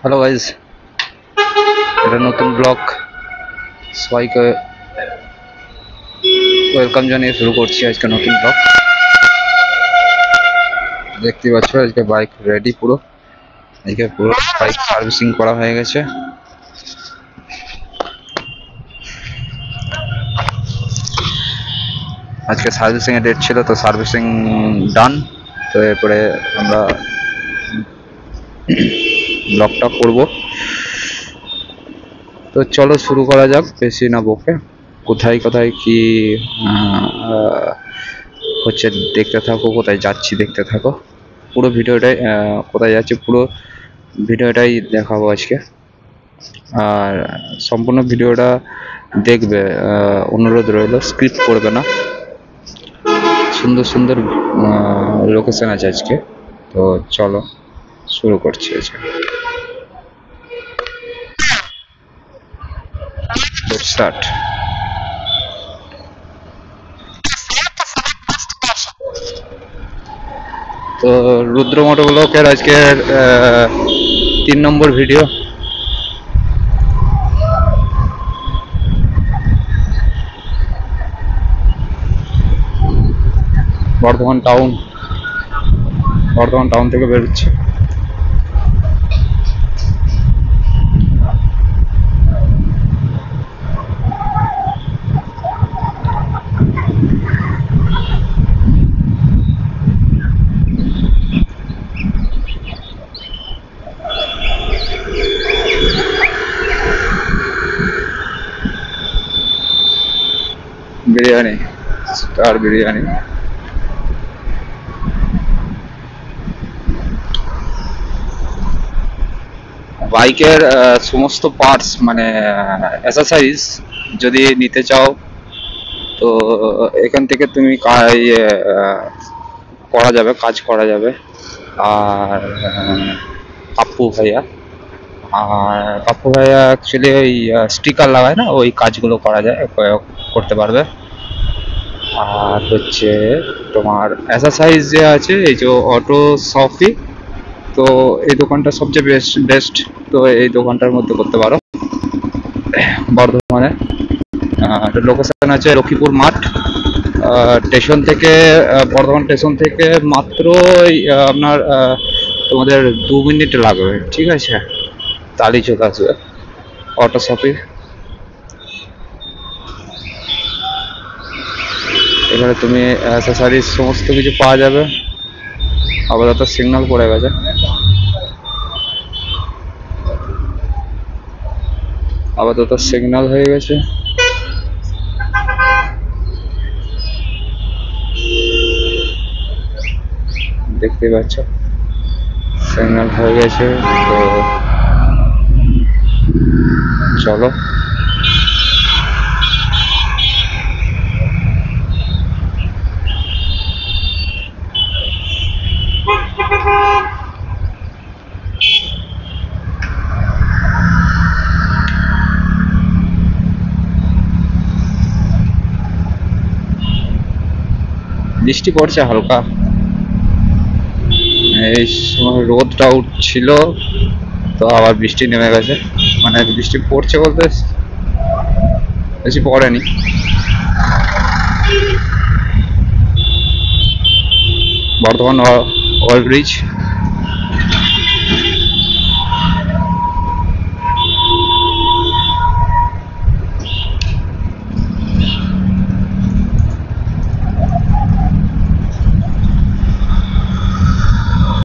Hello guys, এটা নতুন blog. সবাইকে ওয়েলকাম জানিয়ে শুরু করছি আজকে নতুন ব্লগ। দেখতে পাচ্ছ আজকে বাইক রেডি, পুরো আজকে পুরো বাইক সার্ভিসিং করা হয়ে গেছে। আজকে সার্ভিসিং এর ডেট ছিল, তো সার্ভিসিং ডান। তো এরপরে আমরা ব্লগটা করব। তো চলো শুরু করা যাক, বেশি না বকে। কোথায় কোথায় কি হচ্ছে দেখতে থাকো, কোথায় যাচ্ছি দেখতে থাকো। পুরো ভিডিওটাই কোথায় যাচ্ছি পুরো ভিডিওটাই দেখাবো আজকে। আর সম্পূর্ণ ভিডিওটা দেখবে, অনুরোধ রইল, স্ক্রিপ্ট করবে না। সুন্দর সুন্দর লোকেশন আছে আজকে। তো চলো শুরু করছি আজকে। স্টার্ট। তো রুদ্র মোটরব্লকের আজকের 3 নম্বর ভিডিও। বর্ধমান টাউন থেকে বেরোচ্ছে। বিরিয়ানি, স্টার বিরিয়ানি। বাইকের সমস্ত পার্টস মানে অ্যাসেসরিজ যদি নিতে চাও, তো এখান থেকে তুমি কাজ করা যাবে। আর পাপ্পু ভাইয়া অ্যাকচুয়ালি ওই স্টিকার লাগায় না, ওই কাজগুলো করা যায়, করতে পারবে। আর হচ্ছে তোমার অ্যাসেসরিজ যে আছে, এই যে অটো সফি, তো এই দোকানটা সবচেয়ে বেস্ট। তো এই দোকানটার মধ্যে করতে পারো বর্ধমানে। লোকেশন আছে লক্ষ্মীপুর মাঠ স্টেশন থেকে, বর্ধমান স্টেশন থেকে মাত্র আপনার তোমাদের 2 মিনিট লাগবে, ঠিক আছে? তাহলেই চলে আসবে অটো শপে। এখানে তুমি অ্যাসেসরিজ সমস্ত কিছু পাওয়া যাবে। আপাতত সিগন্যাল পড়ে গেছে, আপাতত সিগন্যাল হয়ে গেছে। দেখতে পাচ্ছ সিগন্যাল হয়ে গেছে। তো চলো বৃষ্টি পড়ছে হালকা, এই সময় রোদটা উঠছিল, তো আবার বৃষ্টি নেমে গেছে। মানে বৃষ্টি পড়ছে বলতে বেশি পড়েনি। বর্ধমান ওভারব্রিজ